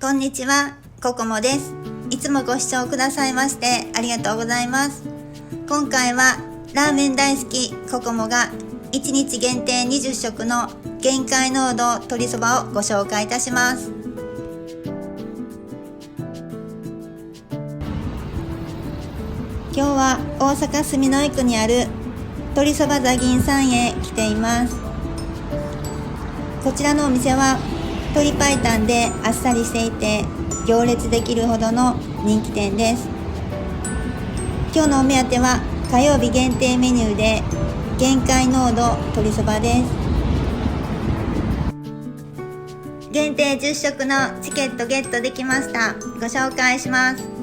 こんにちは、ココモです。いつもご視聴くださいましてありがとうございます。今回はラーメン大好きココモが1日限定20食の限界濃度鶏そばをご紹介いたします。今日は大阪市住之江区にある鶏そば座銀さんへ来ています。こちらのお店は鶏白湯であっさりしていて行列できるほどの人気店です。今日のお目当ては火曜日限定メニューで限界濃度鶏そばです。限定10食のチケットゲットできました。ご紹介します。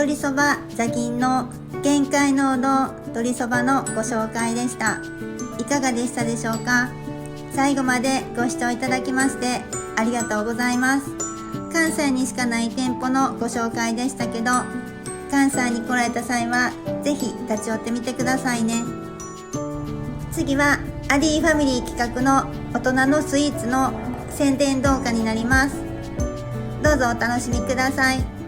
鶏そば座銀の限界濃度鶏そばのご紹介でした。いかがでしたでしょうか。最後までご視聴いただきましてありがとうございます。関西にしかない店舗のご紹介でしたけど、関西に来られた際はぜひ立ち寄ってみてくださいね。次はアディファミリー企画の大人のスイーツの宣伝動画になります。どうぞお楽しみください。